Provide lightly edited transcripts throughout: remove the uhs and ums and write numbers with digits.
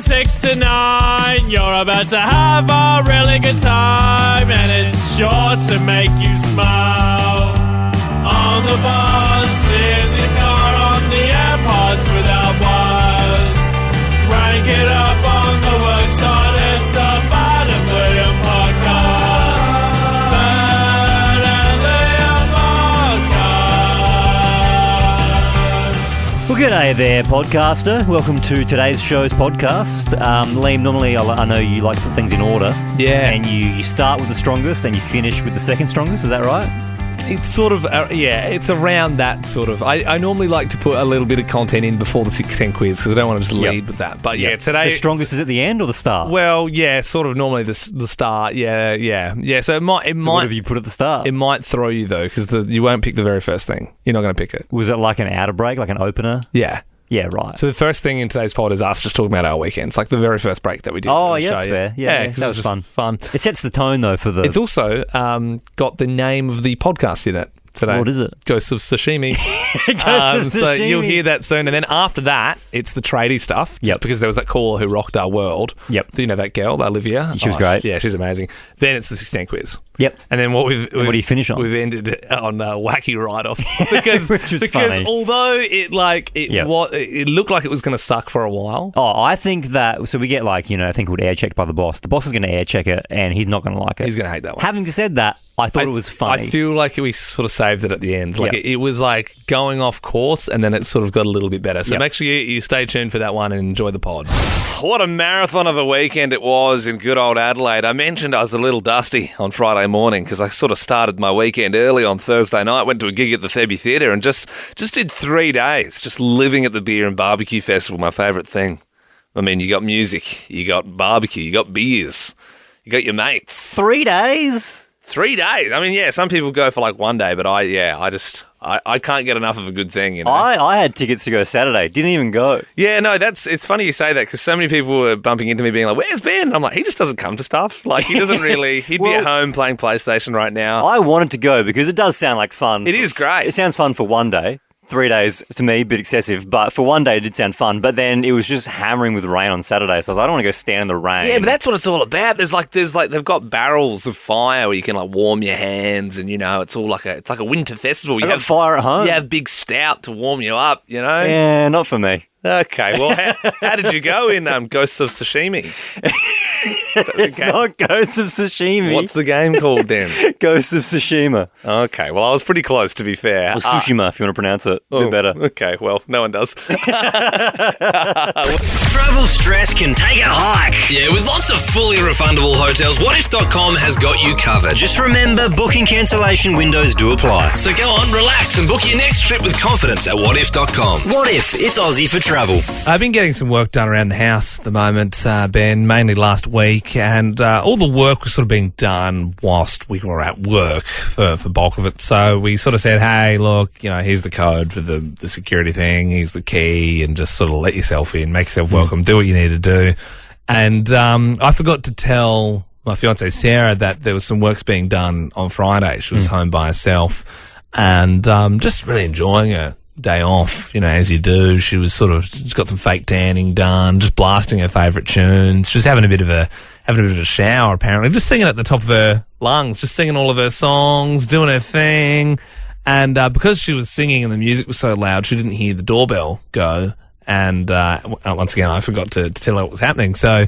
6 to 9. You're about to have a really good time, and it's sure to make you smile. On the bus, in the car, on the AirPods without wires. Rank it up on the works on it's the Bad and Liam podcast. Bad and Liam podcast. Well, g'day there, podcaster. Welcome to today's show's podcast. Liam, normally I know you like to put things in order. Yeah. And you start with the strongest and you finish with the second strongest, is that right? It's sort of, it's around that sort of. I normally like to put a little bit of content in before the 16 quiz because I don't want to just lead with that. But yeah, today... The strongest is at the end or the start? Well, yeah, sort of normally the start. Yeah. So it might... What have you put at the start? It might throw you though because you won't pick the very first thing. You're not going to pick it. Was it like an outer break, like an opener? Yeah. Yeah, right. So the first thing in today's pod is us just talking about our weekends, like the very first break that we did. Oh, yeah, that's fair. Yeah, that was fun. It sets the tone, though, for the... It's also got the name of the podcast in it today. What is it? Ghosts of Sashimi. So you'll hear that soon. And then after that, it's the tradie stuff. Just because there was that caller who rocked our world. Yep. You know that girl, Olivia? She was great. Yeah, she's amazing. Then it's the 16 quiz. Yep. And then what do you finish on? We've ended it on wacky write-offs because funny. Although it looked like it was going to suck for a while. Oh, I think that we get a thing called air checked by the boss. The boss is going to air check it, and he's not going to like it. He's going to hate that one. Having said that, I thought it was funny. I feel like we sort of saved it at the end. Like it was like going off course, and then it sort of got a little bit better. So make sure you stay tuned for that one and enjoy the pod. What a marathon of a weekend it was in good old Adelaide. I mentioned I was a little dusty on Friday morning because I sort of started my weekend early on Thursday night, went to a gig at the Thebby Theatre and just did 3 days, just living at the Beer and Barbecue Festival, my favourite thing. I mean, you got music, you got barbecue, you got beers, you got your mates. 3 days? 3 days. I mean, yeah, some people go for like 1 day, but I can't get enough of a good thing, you know. I had tickets to go Saturday. Didn't even go. Yeah, no, it's funny you say that because so many people were bumping into me being like, where's Ben? I'm like, he just doesn't come to stuff. Like, he doesn't really, he'd be at home playing PlayStation right now. I wanted to go because it does sound like fun. It is great. It sounds fun for 1 day. 3 days, to me, a bit excessive, but for 1 day it did sound fun. But then it was just hammering with rain on Saturday, so I was like, I don't want to go stand in the rain. Yeah, but that's what it's all about. There's like they've got barrels of fire where you can like warm your hands, and it's all like a winter festival. You have fire at home. You have big stout to warm you up, you know. Yeah, not for me. Okay, well, how did you go in Ghosts of Sashimi? It's not Ghosts of Sashimi. What's the game called then? Ghosts of Tsushima. Okay, well, I was pretty close, to be fair. Or Tsushima, if you want to pronounce it. A bit better. Okay, well, no one does. Travel stress can take a hike. Yeah, with lots of fully refundable hotels, whatif.com has got you covered. Just remember, booking cancellation windows do apply. So go on, relax, and book your next trip with confidence at whatif.com. What If? It's Aussie for travel. I've been getting some work done around the house at the moment, Ben, mainly last week, and all the work was sort of being done whilst we were at work for bulk of it. So we sort of said, hey, look, here's the code for the security thing, here's the key, and just sort of let yourself in, make yourself welcome, do what you need to do. And I forgot to tell my fiancée Sarah that there was some works being done on Friday. She was home by herself and just really enjoying her day off, as you do. She was she's got some fake tanning done, just blasting her favourite tunes. She was having a bit of a shower, apparently, just singing at the top of her lungs, just singing all of her songs, doing her thing. And because she was singing and the music was so loud, she didn't hear the doorbell go. And once again, I forgot to tell her what was happening. So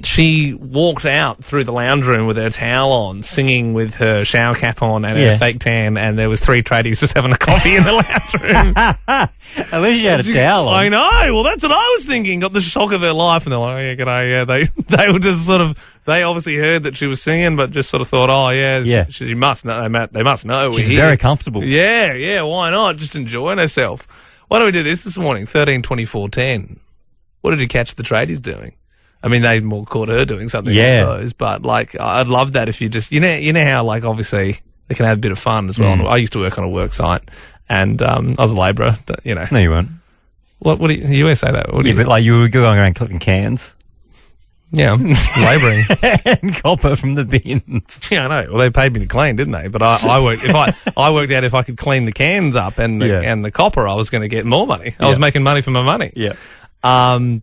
she walked out through the lounge room with her towel on, singing with her shower cap on and her fake tan, and there was 3 tradies just having a coffee in the lounge room. At least she had a towel on. I know. Well, that's what I was thinking. Got the shock of her life, and they're like, oh, yeah, g'day. Yeah, they were just they obviously heard that she was singing, but just sort of thought, oh, yeah. She must know. They must know. She's very comfortable. Yeah, why not? Just enjoying herself. Why don't we do this morning? 13-24-10. What did you catch the tradies doing? I mean, they more caught her doing something, I suppose. But, I'd love that if you just... You know how, obviously, they can have a bit of fun as well. I used to work on a work site, and I was a labourer, but, No, you weren't. What do you always say that? But you were going around collecting cans. Yeah, labouring. And copper from the bins. Yeah, I know. Well, they paid me to clean, didn't they? But I worked. I worked out if I could clean the cans up and the copper, I was going to get more money. I was making money for my money. Yeah.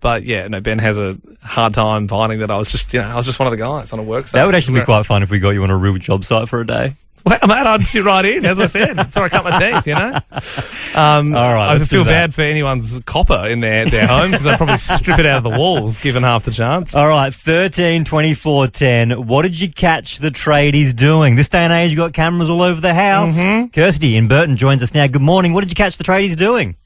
But yeah, no, Ben has a hard time finding that I was just one of the guys on a work site. That would actually be quite fun if we got you on a real job site for a day. Well, mate, I'd fit right in, as I said. That's where I cut my teeth, you know? All right, I let's feel do that. bad for anyone's copper in their home because I'd probably strip it out of the walls, given half the chance. All right, 13, 24, 10. What did you catch the tradies doing? This day and age, you got cameras all over the house. Kirsty in Burton joins us now. Good morning. What did you catch the tradies doing?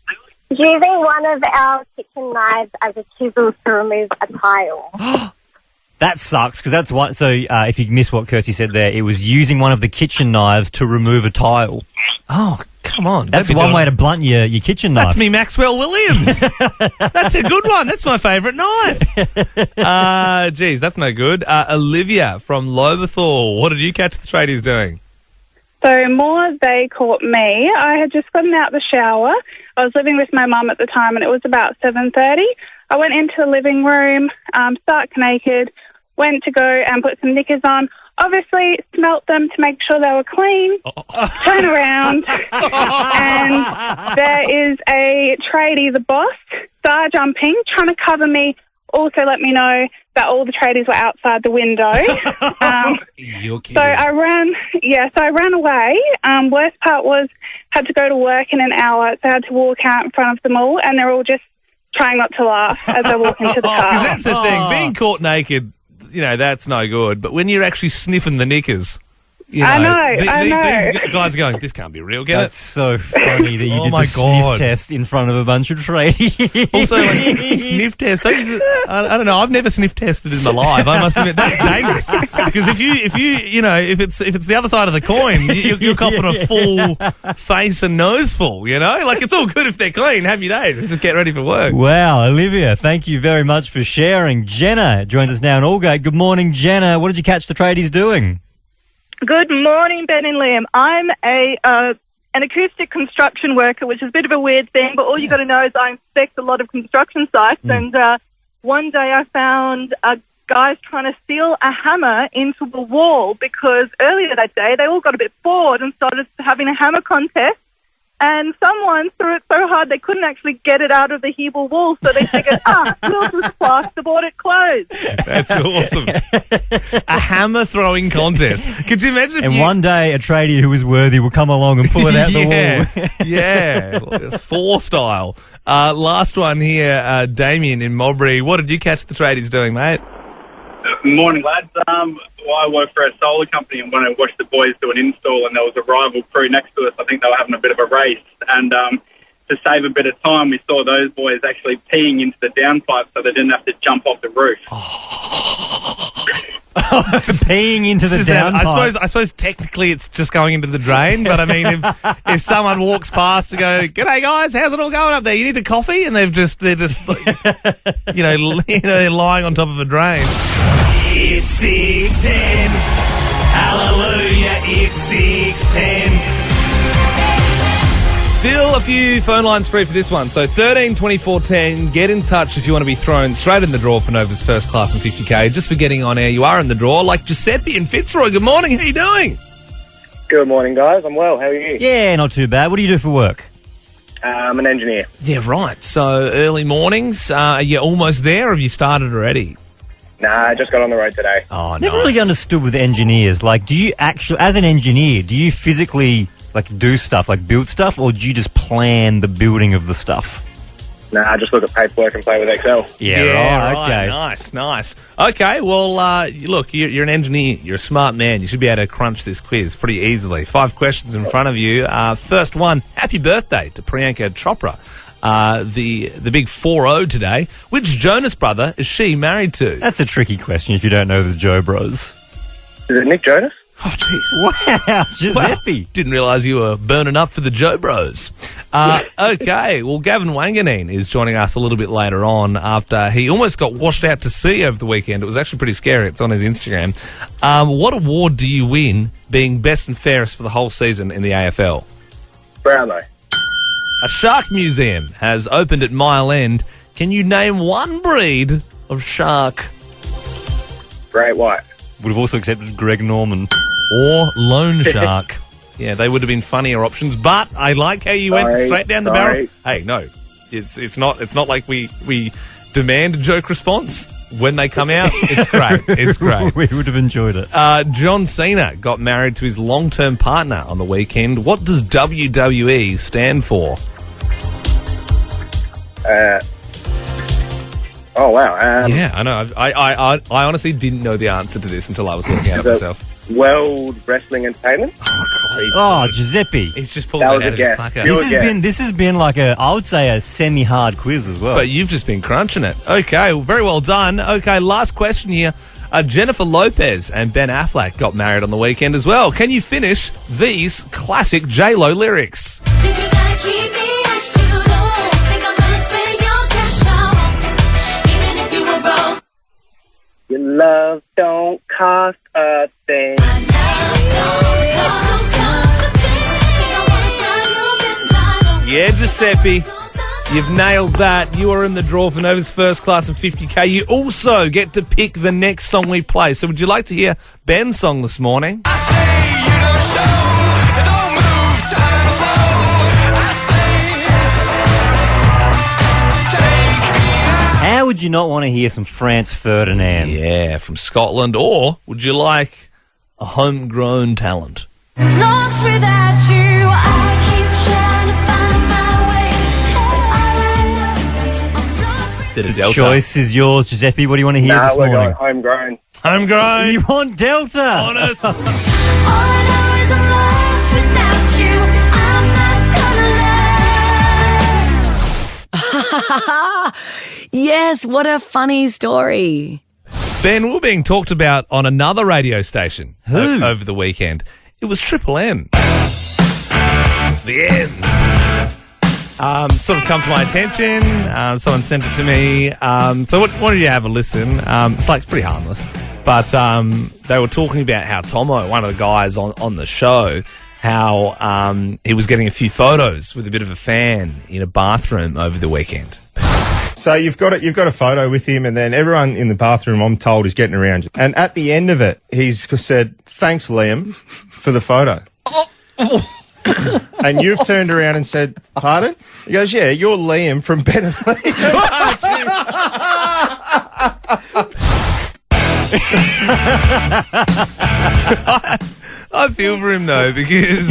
Using one of our kitchen knives as a chisel to remove a tile. That sucks, because that's one. So if you missed what Kirsty said there, it was using one of the kitchen knives to remove a tile. Oh, come on. That's one way to blunt your kitchen knife. That's me, Maxwell Williams. That's a good one. That's my favourite knife. Geez, that's no good. Olivia from Lobethal, what did you catch the tradies doing? So more they caught me. I had just gotten out the shower. I was living with my mum at the time, and it was about 7:30. I went into the living room, stark naked, went to go and put some knickers on. Obviously, smelt them to make sure they were clean. Turn around, and there is a tradie, the boss, star jumping, trying to cover me. Also let me know that all the tradies were outside the window. You're kidding. So I ran away. Worst part was had to go to work in an hour, so I had to walk out in front of them all, and they're all just trying not to laugh as I walk into the car. Because that's the thing. Being caught naked, that's no good. But when you're actually sniffing the knickers, I know. These guys are going, this can't be real. Get That's so funny that you did my the sniff test in front of a bunch of tradies. Also, sniff test. Don't you I don't know. I've never sniff tested in my life. I must admit that's dangerous because if it's the other side of the coin, you're copping a full face and nose full. Like it's all good if they're clean. Happy days. Just get ready for work. Wow, Olivia, thank you very much for sharing. Jenna joins us now in Aldgate. Good morning, Jenna. What did you catch the tradies doing? Good morning, Ben and Liam. I'm an acoustic construction worker, which is a bit of a weird thing, but all you got to know is I inspect a lot of construction sites, and one day I found guys trying to seal a hammer into the wall because earlier that day they all got a bit bored and started having a hammer contest, and someone threw it so hard they couldn't actually get it out of the Hebel wall, so they figured, we'll just plasterboard it closed. That's awesome. A hammer throwing contest. Could you imagine if one day a tradie who is worthy will come along and pull it out the wall. Yeah, Thor style. Last one here, Damien in Mulberry. What did you catch the tradies doing, mate? Morning, lads. I work for a solar company, and when I watched the boys do an install, and there was a rival crew next to us, I think they were having a bit of a race. And to save a bit of time, we saw those boys actually peeing into the downpipe so they didn't have to jump off the roof. Peeing into the downpipe. I suppose technically it's just going into the drain, but I mean, if someone walks past and go, "G'day guys, how's it all going up there? You need a coffee?" and they're just lying on top of a drain. It's 6:10. Hallelujah, it's 6:10. Still a few phone lines free for this one. So 13 24 10, get in touch if you want to be thrown straight in the draw for Nova's first class and 50k. Just for getting on air, you are in the draw, like Giuseppe in Fitzroy. Good morning, how you doing? Good morning, guys. I'm well. How are you? Yeah, not too bad. What do you do for work? I'm an engineer. Yeah, right. So early mornings, are you almost there or have you started already? Nah, I just got on the road today. Oh, Never really understood with engineers. Like, do you actually, as an engineer, do you physically do stuff, build stuff, or do you just plan the building of the stuff? Nah, I just look at paperwork and play with Excel. Yeah, right. Okay. Nice. Okay, well, look, you're an engineer. You're a smart man. You should be able to crunch this quiz pretty easily. 5 questions in front of you. First one, happy birthday to Priyanka Chopra. The big 4-0 today. Which Jonas brother is she married to? That's a tricky question if you don't know the Joe Bros. Is it Nick Jonas? Oh, jeez. Wow, Giuseppe. Didn't realise you were burning up for the Joe Bros. Okay, well, Gavin Wanganeen is joining us a little bit later on after he almost got washed out to sea over the weekend. It was actually pretty scary. It's on his Instagram. What award do you win being best and fairest for the whole season in the AFL? Brownlow. A shark museum has opened at Mile End. Can you name one breed of shark? Great white. Would have also accepted Greg Norman. Or lone shark. Yeah, they would have been funnier options, but I like how you went straight down the barrel. Hey, no. It's not like we demand a joke response when they come out. It's great. It's great. We would have enjoyed it. John Cena got married to his long-term partner on the weekend. What does WWE stand for? Oh, wow. Yeah, I know. I honestly didn't know the answer to this until I was looking at it myself. World Wrestling Entertainment? Giuseppe. He's just pulling that out of his placard. This has been like I would say a semi-hard quiz as well. But you've just been crunching it. Okay, well, very well done. Okay, last question here. Jennifer Lopez and Ben Affleck got married on the weekend as well. Can you finish these classic J-Lo lyrics? Your love don't cost a thing. Yeah, Giuseppe, you've nailed that. You are in the draw for Nova's first class of 50k. You also get to pick the next song we play. So would you like to hear Ben's song this morning? I say you don't show, don't move, time slow. I say, take me out. How would you not want to hear some Franz Ferdinand? Yeah, from Scotland. Or would you like a homegrown talent? Lost without you, I keep trying to find my way. Bit of The Delta. choice is yours, Giuseppe. What do you want to hear this we're morning? going homegrown. Homegrown. You want Delta? Honest. All I know is I'm lost without you. I'm not gonna lie. Yes, what a funny story. Ben, we were being talked about on another radio station Who? over the weekend. It was Triple M. The Ends. Sort of come to my attention. Someone sent it to me. So what did you have a listen? It's pretty harmless. But they were talking about how Tomo, one of the guys on the show, how he was getting a few photos with a bit of a fan in a bathroom over the weekend. So you've got a photo with him, and then everyone in the bathroom, I'm told, is getting around you. And at the end of it, he's said, "Thanks, Liam, for the photo." And you've turned around and said, "Pardon?" He goes, "Yeah, you're Liam from Ben and Liam." I feel for him though, because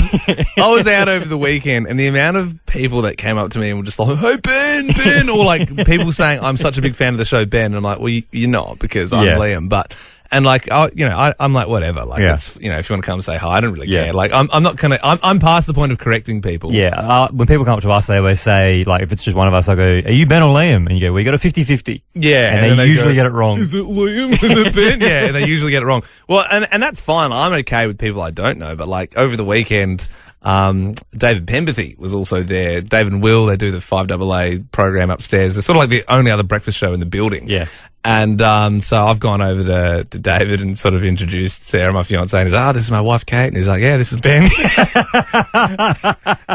I was out over the weekend and the amount of people that came up to me and were just like, "Hey Ben," or like people saying I'm such a big fan of the show Ben, and I'm like, well, you're not, because I'm Liam, but. And I'm like, whatever. Like, it's, if you want to come say hi, I don't really care. Like, I'm not gonna. I'm past the point of correcting people. Yeah. When people come up to us, they always say, like, if it's just one of us, I go, "Are you Ben or Liam?" And you go, "We got a 50-50." Yeah, and they usually get it wrong. Is it Liam? Is it Ben? Yeah, and they usually get it wrong. Well, and that's fine. I'm okay with people I don't know, but like over the weekend, David Pemberthy was also there. Dave and Will, they do the 5AA program upstairs. They're sort of like the only other breakfast show in the building. Yeah. And so I've gone over to David and sort of introduced Sarah, my fiancée, and he's like, "This is my wife, Kate." And he's like, "Yeah, this is Ben." And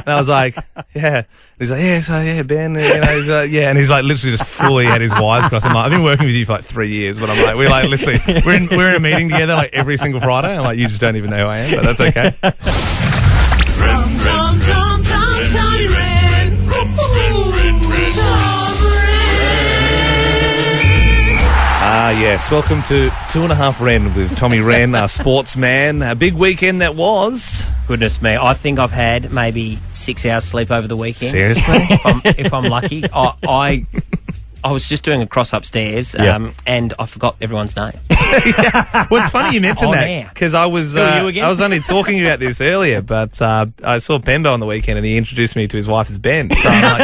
I was like, "Yeah." And he's like, "Yeah, so yeah, Ben." And, he's like, "Yeah." And he's like literally just fully had his wires crossed. I'm like, "I've been working with you for like 3 years," but I'm like, we're in a meeting together like every single Friday. I'm like, "You just don't even know who I am," but that's okay. Yes, welcome to 2.5 Rehn with Tommy Rehn, our sportsman. A big weekend that was. Goodness me, I think I've had maybe 6 hours sleep over the weekend. Seriously? if I'm lucky. I was just doing a cross upstairs, and I forgot everyone's name. Well, it's funny you mentioned that, because I was only talking about this earlier, but I saw Pembo on the weekend and he introduced me to his wife as Ben. So I'm like,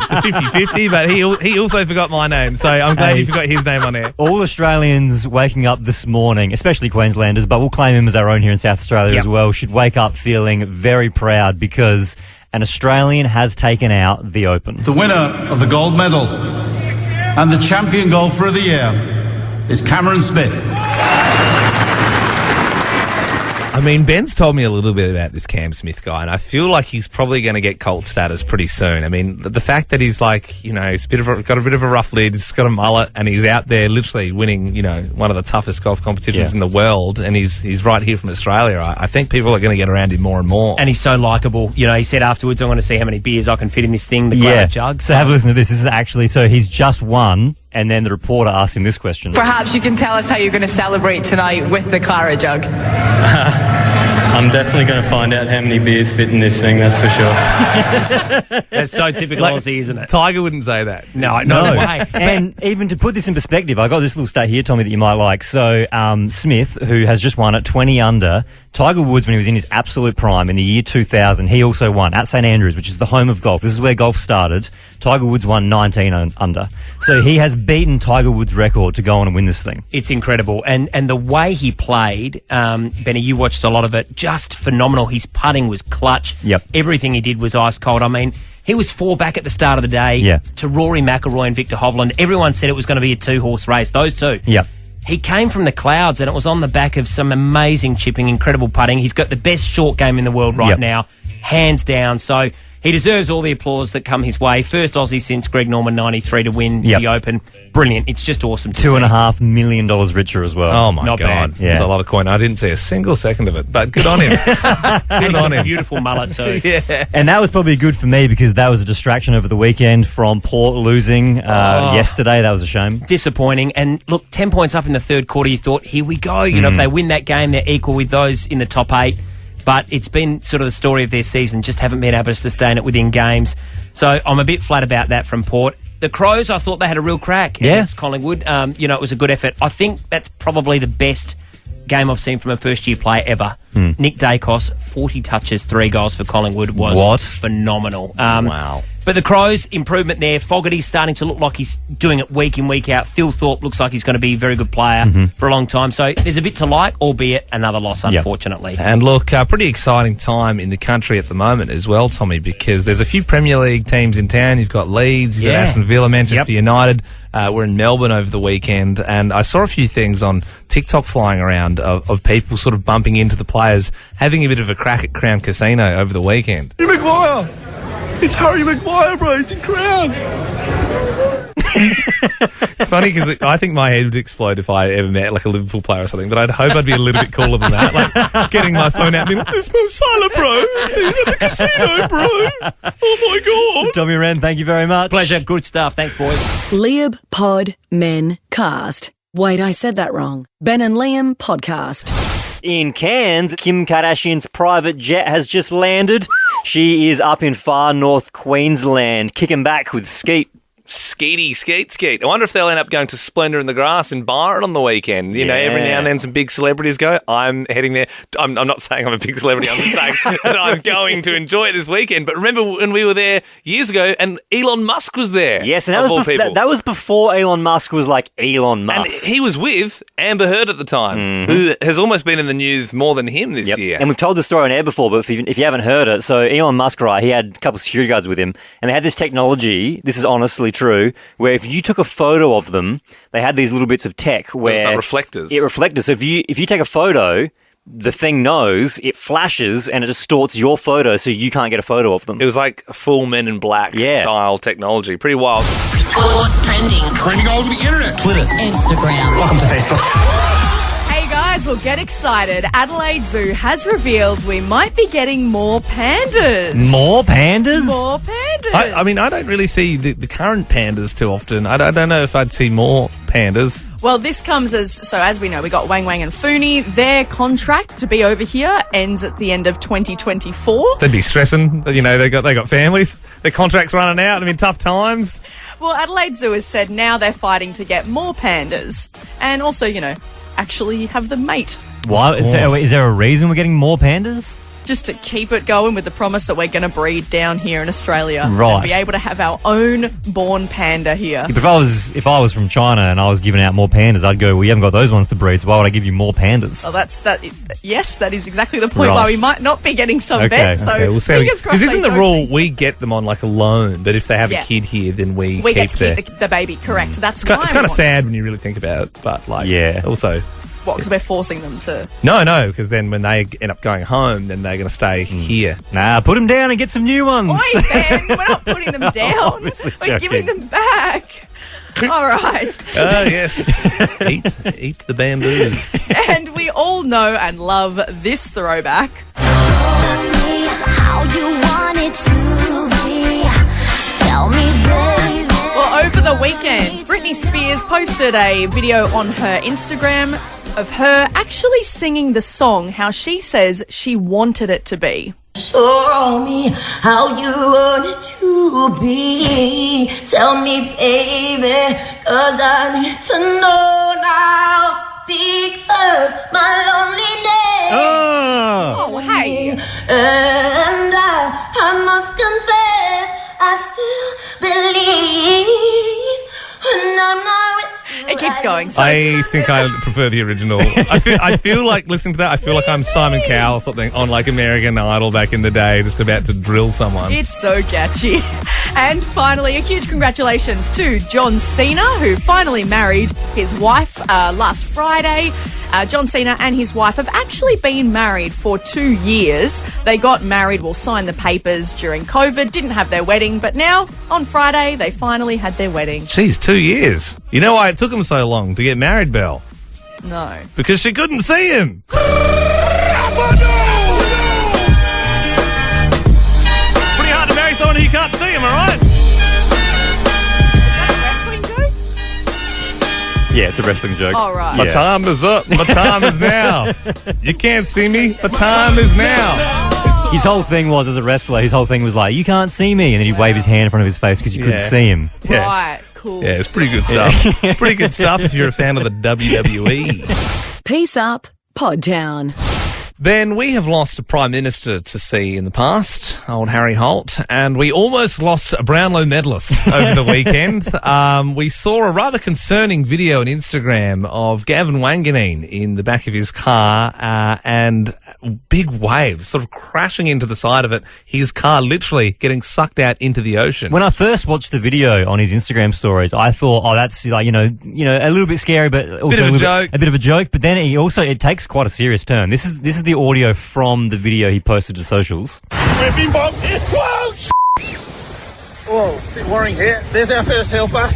it's a 50-50, but he also forgot my name, so I'm glad he forgot his name on there. All Australians waking up this morning, especially Queenslanders, but we'll claim him as our own here in South Australia as well, should wake up feeling very proud because an Australian has taken out the Open. The winner of the gold medal and the champion golfer of the year is Cameron Smith. I mean, Ben's told me a little bit about this Cam Smith guy, and I feel like he's probably going to get cult status pretty soon. I mean, the fact that he's like, he's got a bit of a rough lid, he's got a mullet, and he's out there literally winning, one of the toughest golf competitions in the world, and he's right here from Australia. I think people are going to get around him more and more. And he's so likeable. He said afterwards, I want to see how many beers I can fit in this thing, the granite jug. So have a listen to this. This is actually, so he's just won, and then the reporter asked him this question. Perhaps you can tell us how you're going to celebrate tonight with the Clara jug. I'm definitely going to find out how many beers fit in this thing, that's for sure. That's so typical Aussie, isn't it? Tiger wouldn't say that. No way. And even to put this in perspective, I got this little stat here, Tommy, that you might like. So Smith, who has just won at 20 under, Tiger Woods, when he was in his absolute prime in the year 2000, he also won at St Andrews, which is the home of golf. This is where golf started. Tiger Woods won 19 under. So he has beaten Tiger Woods' record to go on and win this thing. It's incredible. And the way he played, Benny, you watched a lot of it, just phenomenal. His putting was clutch. Yep. Everything he did was ice cold. I mean, he was 4 back at the start of the day to Rory McIlroy and Victor Hovland. Everyone said it was going to be a 2-horse race, those two. Yep. He came from the clouds, and it was on the back of some amazing chipping, incredible putting. He's got the best short game in the world right now, hands down. So he deserves all the applause that come his way. First Aussie since Greg Norman 93 to win the Open. Brilliant. It's just awesome to see. $2.5 million richer as well. Oh, my Not God. bad. There's a lot of coin. I didn't see a single second of it, but good on him. Good on him. Beautiful mullet too. And that was probably good for me because that was a distraction over the weekend from Port losing yesterday. That was a shame. Disappointing. And look, 10 points up in the third quarter, you thought, here we go. If they win that game, they're equal with those in the top 8. But it's been sort of the story of their season, just haven't been able to sustain it within games. So I'm a bit flat about that from Port. The Crows, I thought they had a real crack against Collingwood. It was a good effort. I think that's probably the best game I've seen from a first-year player ever. Nick Dacos, 40 touches, 3 goals for Collingwood was phenomenal. Wow. But the Crows, improvement there. Fogarty's starting to look like he's doing it week in, week out. Phil Thorpe looks like he's going to be a very good player for a long time. So there's a bit to like, albeit another loss, unfortunately. And look, pretty exciting time in the country at the moment as well, Tommy, because there's a few Premier League teams in town. You've got Leeds, you've got Aston Villa, Manchester United. We're in Melbourne over the weekend, and I saw a few things on TikTok flying around of people sort of bumping into the players, having a bit of a crack at Crown Casino over the weekend. Harry Maguire! It's Harry Maguire, bro. He's in Crown. It's funny because I think my head would explode if I ever met like a Liverpool player or something, but I'd hope I'd be a little bit cooler than that. Like getting my phone out and being like, "It's Mo Salah, bro. He's at the casino, bro. Oh my God." Tommy Rehn, thank you very much. Pleasure. Good stuff. Thanks, boys. Liam Pod Men Cast. Wait, I said that wrong. Ben and Liam Podcast. In Cairns, Kim Kardashian's private jet has just landed. She is up in far north Queensland, kicking back with Skeet. Skeet. I wonder if they'll end up going to Splendour in the Grass in Byron on the weekend. You know, every now and then some big celebrities go. I'm heading there. I'm not saying I'm a big celebrity. I'm just saying that I'm going to enjoy it this weekend. But remember when we were there years ago and Elon Musk was there? Yes, and that was before Elon Musk was like Elon Musk. And he was with Amber Heard at the time, who has almost been in the news more than him this year. And we've told the story on air before, but if you haven't heard it, so Elon Musk, right, he had a couple of security guards with him, and they had this technology, this is honestly true, where if you took a photo of them, they had these little bits of tech where... It's like reflectors. It reflectors. So if you take a photo, the thing knows, it flashes, and it distorts your photo so you can't get a photo of them. It was like full Men in Black style technology. Pretty wild. What's trending? Trending all over the internet. Twitter. Instagram. Welcome to Facebook. Hey guys, well get excited. Adelaide Zoo has revealed we might be getting more pandas. More pandas? More pandas. I mean, I don't really see the current pandas too often. I don't know if I'd see more pandas. Well, this comes as we know, we got Wang Wang and Fooni. Their contract to be over here ends at the end of 2024. They'd be stressing. You know, they got families. Their contract's running out. I mean, tough times. Well, Adelaide Zoo has said now they're fighting to get more pandas. And also, you know, actually have them mate. Why? Is there a reason we're getting more pandas? Just to keep it going with the promise that we're going to breed down here in Australia. Right. And be able to have our own born panda here. If I was from China and I was giving out more pandas, I'd go, well, you haven't got those ones to breed, so why would I give you more pandas? Well, yes, that is exactly the point why we might not be getting some vets. So we'll see. fingers crossed. Because isn't the rule we get them on like a loan, that if they have a kid here, then we get to keep the baby, correct. That's it's kind of sad when you really think about it, but also What, because we're forcing them to... No, because then when they end up going home, then they're going to stay here. Nah, put them down and get some new ones. Oi, Ben, we're not putting them down. Obviously We're giving them back. All right. Yes. Eat the bamboo. And we all know and love this throwback. How you want it to be. Tell me, baby. Well, over the weekend, Britney Spears posted a video on her Instagram of her actually singing the song how she says she wanted it to be. Show me how you want it to be. Tell me, baby, 'cause I need to know now. Because my loneliness. Oh, hey. And I must confess, I still believe. When I'm not with you, It keeps going. So I think I prefer the original. I feel like listening to that, I feel like I'm Simon Cowell or something on like American Idol back in the day, just about to drill someone. it's so catchy. And finally, a huge congratulations to John Cena, who finally married his wife last Friday. John Cena and his wife have actually been married for 2 years. They got married, signed the papers during COVID, didn't have their wedding, but now, on Friday, they finally had their wedding. Jeez, 2 years. You know why it took him so long to get married, Belle? No. Because she couldn't see him. Pretty hard to marry someone who you can't see him, all right? Yeah, it's a wrestling joke. Oh, right. My time is up. My time is now. You can't see me. My time is now. His whole thing was, as a wrestler, his whole thing was like, you can't see me. And then he'd wave his hand in front of his face because you couldn't see him. Yeah. Right, cool. Yeah, it's pretty good stuff. Pretty good stuff if you're a fan of the WWE. Peace up, Podtown. Ben, we have lost a Prime Minister to see in the past, old Harry Holt, and we almost lost a Brownlow medalist over the weekend. We saw a rather concerning video on Instagram of Gavin Wanganeen in the back of his car and big waves sort of crashing into the side of it, his car literally getting sucked out into the ocean. When I first watched the video on his Instagram stories, I thought, oh, that's like, you know, a little bit scary, but also a bit of a joke. But then it takes quite a serious turn. This is the audio from the video he posted to socials. We've been bombed. Whoa! Whoa, bit worrying here. There's our first helper.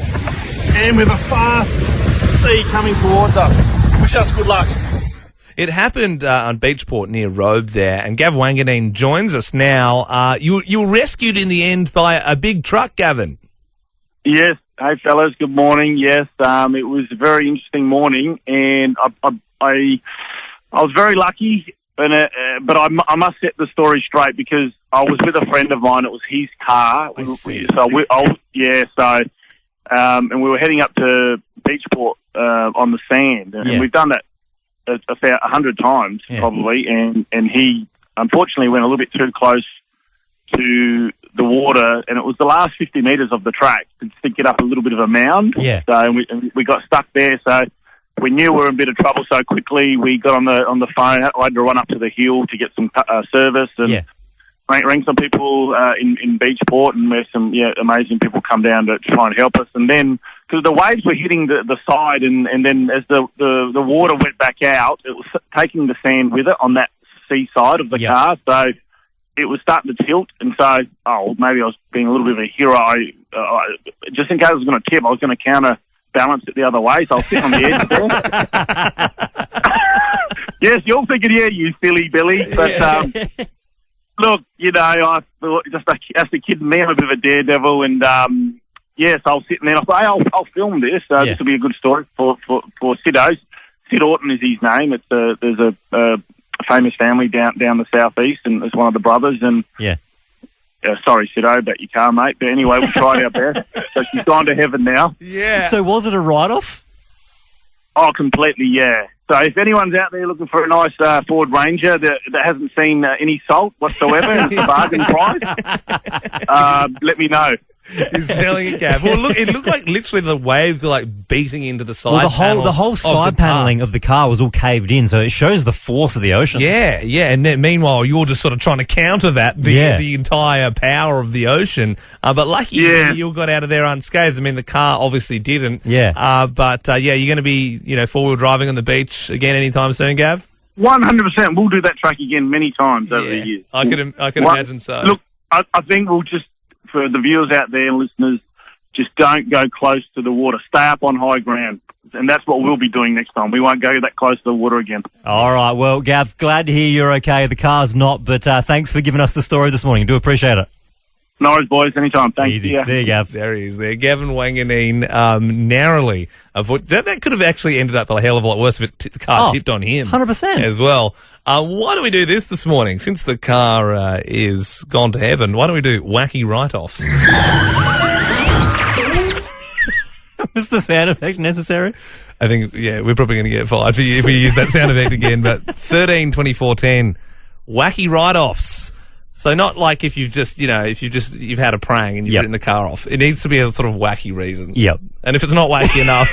And with a fast sea coming towards us. Wish us good luck. It happened on Beachport near Robe there, and Gavin Wanganeen joins us now. You were rescued in the end by a big truck, Gavin. Yes. Hey, fellas. Good morning. Yes, it was a very interesting morning, and I was very lucky. But I must set the story straight because I was with a friend of mine. It was his car. And we were heading up to Beachport on the sand, and we've done that 100 times probably. And he unfortunately went a little bit too close to the water, and it was the last 50 metres of the track to get up a little bit of a mound. Yeah. So and we got stuck there. So we knew we were in a bit of trouble. So quickly we got on the phone. I had to run up to the hill to get some service and rang some people in Beachport, and we had some amazing people come down to try and help us. And then because the waves were hitting the side, and then as the water went back out, it was taking the sand with it on that seaside of the car. So it was starting to tilt, and so maybe I was being a little bit of a hero. I just in case I was going to tip, I was going to counterbalance it the other way. So I was sitting on the edge there. Yes, you're thinking, you silly Billy, but. Look, I thought just as a kid, me, I'm a bit of a daredevil, and so I was sitting there. I thought, I'll film this. This will be a good story for Siddos. Sid Orton is his name. There's a famous family down the southeast, and it's one of the brothers. And sorry, Siddo, about your car, mate. But anyway, we tried our best. So she's gone to heaven now. Yeah. So was it a write-off? Oh, completely, yeah. So if anyone's out there looking for a nice Ford Ranger that hasn't seen any salt whatsoever, and it's a bargain price, let me know. He's selling a cab. Well, look, it looked like literally the waves were like beating into the side. Well, the whole side paneling of the car was all caved in, so it shows the force of the ocean. Yeah, yeah. And then, meanwhile, you're just sort of trying to counter that, the entire power of the ocean. But lucky you got out of there unscathed. I mean, the car obviously didn't. Yeah. But you're going to be, four-wheel driving on the beach again anytime soon, Gav? 100%. We'll do that track again many times over the years. I can imagine so. Look, I think we'll just, for the viewers out there, listeners, just don't go close to the water. Stay up on high ground. And that's what we'll be doing next time. We won't go that close to the water again. All right. Well, Gav, glad to hear you're okay. The car's not, but thanks for giving us the story this morning. Do appreciate it. No worries, boys. Anytime. Thanks. Easy. See you, Gav. There he is there. Gavin Wanganeen narrowly avoided... That could have actually ended up a hell of a lot worse if the car tipped on him. 100%. As well. Why don't we do this morning? Since the car is gone to heaven, why don't we do wacky write-offs? Was the sound effect necessary? I think, we're probably going to get fired if we use that sound effect again. But 13-24-10, wacky write-offs. So not like if you've just, you've had a prang and you've written the car off. It needs to be a sort of wacky reason. Yep. And if it's not wacky enough...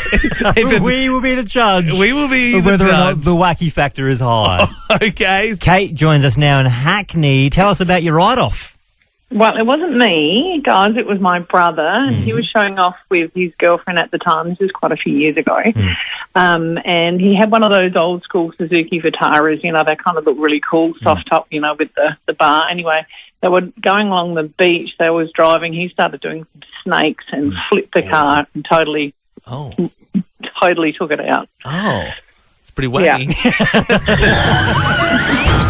we will be the judge. We will be whether the or not judge. the wacky factor is high. Okay. Kate joins us now in Hackney. Tell us about your write-off. Well, it wasn't me, guys. It was my brother. He was showing off with his girlfriend at the time. This was quite a few years ago. And he had one of those old school Suzuki Vitaras, they kind of look really cool, soft top, with the bar. Anyway, they were going along the beach. They was driving. He started doing some snakes and flipped the car and totally took it out. Oh, it's pretty wacky. Yeah.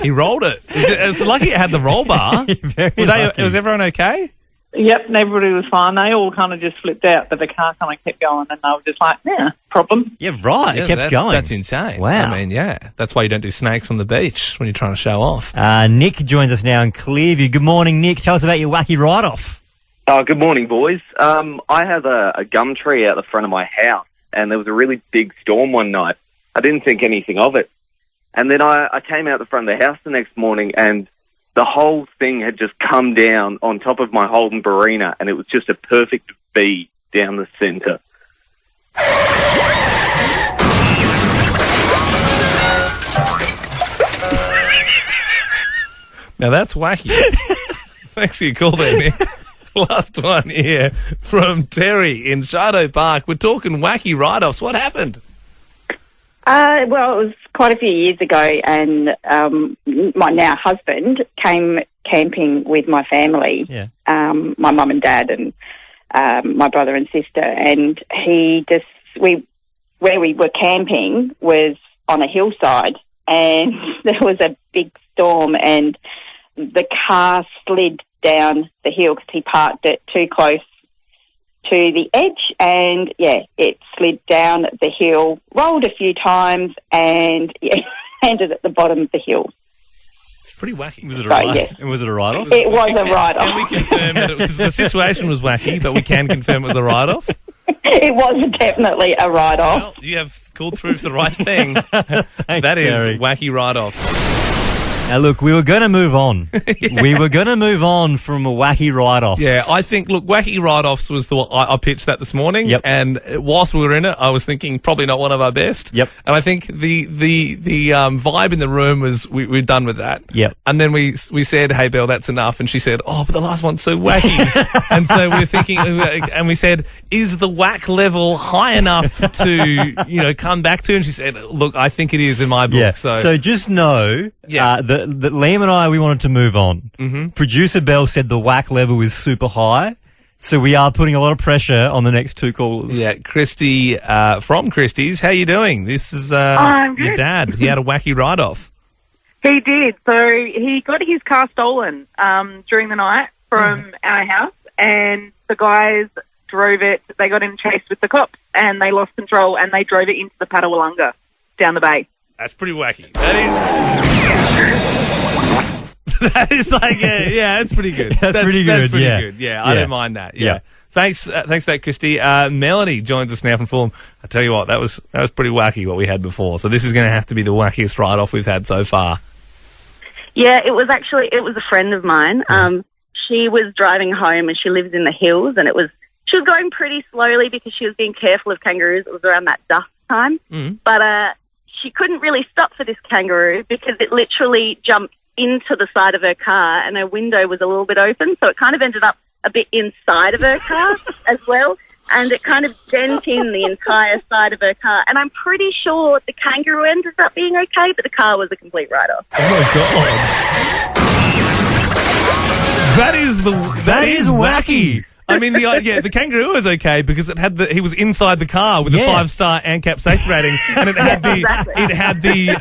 He rolled it. It's lucky it had the roll bar. Was everyone okay? Yep, everybody was fine. They all kind of just flipped out, but the car kind of kept going, and they were just like, problem. Yeah, right. It kept going. That's insane. Wow. I mean, that's why you don't do snakes on the beach when you're trying to show off. Nick joins us now in Clearview. Good morning, Nick. Tell us about your wacky write-off. Oh, good morning, boys. I have a gum tree out the front of my house, and there was a really big storm one night. I didn't think anything of it. And then I came out the front of the house the next morning, and the whole thing had just come down on top of my Holden Barina, and it was just a perfect V down the centre. Now that's wacky. Thanks for your call there, Nick. Last one here from Terry in Shadow Park. We're talking wacky write-offs. What happened? Well, it was quite a few years ago, and my now husband came camping with my family, my mum and dad and my brother and sister, and where we were camping was on a hillside, and there was a big storm, and the car slid down the hill because he parked it too close to the edge, and it slid down the hill, rolled a few times, and landed at the bottom of the hill. Pretty wacky. Was it a write-off? Was it a write-off? It was a write-off. Can we confirm that the situation was wacky, but we can confirm it was a write-off? It was definitely a write-off. Well, you have called through for the right thing. That is Gary. wacky write-offs. Now, look, we were going to move on. We were going to move on from a wacky write-off. Yeah, I think, wacky write-offs was the one I pitched that this morning. Yep. And whilst we were in it, I was thinking probably not one of our best. Yep. And I think the vibe in the room was we're done with that. Yep. And then we said, hey, Belle, that's enough. And she said, but the last one's so wacky. And so we're thinking, and we said, is the whack level high enough to, come back to? And she said, look, I think it is in my book. Yeah. So just know that Liam and I, we wanted to move on. Mhm. Producer Belle said the whack level is super high. So we are putting a lot of pressure on the next two callers. Yeah, Christy from Christie's. How you doing? This is I'm your good. dad. He had a wacky write-off. He did. So he got his car stolen during the night from our house, and the guys drove it. They got in chase with the cops, and they lost control, and they drove it into the Padawalunga down the bay. That's pretty wacky. That is like, it's pretty good. That's pretty good, That's pretty yeah. good. Yeah, I Yeah. don't mind that. Yeah. Thanks for that, Christy. Melanie joins us now from Fulham. I tell you what, that was pretty wacky what we had before. So this is going to have to be the wackiest write-off we've had so far. Yeah, it was a friend of mine. she was driving home, and she lives in the hills, and she was going pretty slowly because she was being careful of kangaroos. It was around that dusk time. But she couldn't really stop for this kangaroo because it literally jumped into the side of her car, and her window was a little bit open, so it kind of ended up a bit inside of her car as well, and it kind of dent in the entire side of her car. And I'm pretty sure the kangaroo ended up being okay, but the car was a complete write-off. Oh, my God. That is wacky. I mean, the kangaroo was okay because he was inside the car with a 5-star ANCAP safety rating, and it had the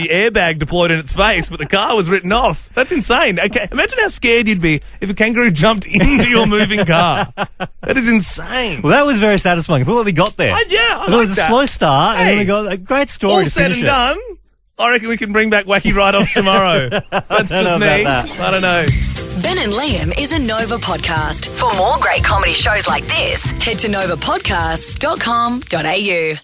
airbag deployed in its face, but the car was written off. That's insane. Okay, imagine how scared you'd be if a kangaroo jumped into your moving car. That is insane. Well, that was very satisfying. I feel like we got there. I it was a slow start, and then we got a great story. All to said finish and done. I reckon we can bring back wacky write-offs tomorrow. That's just me. I don't know. Ben and Liam is a Nova podcast. For more great comedy shows like this, head to novapodcasts.com.au.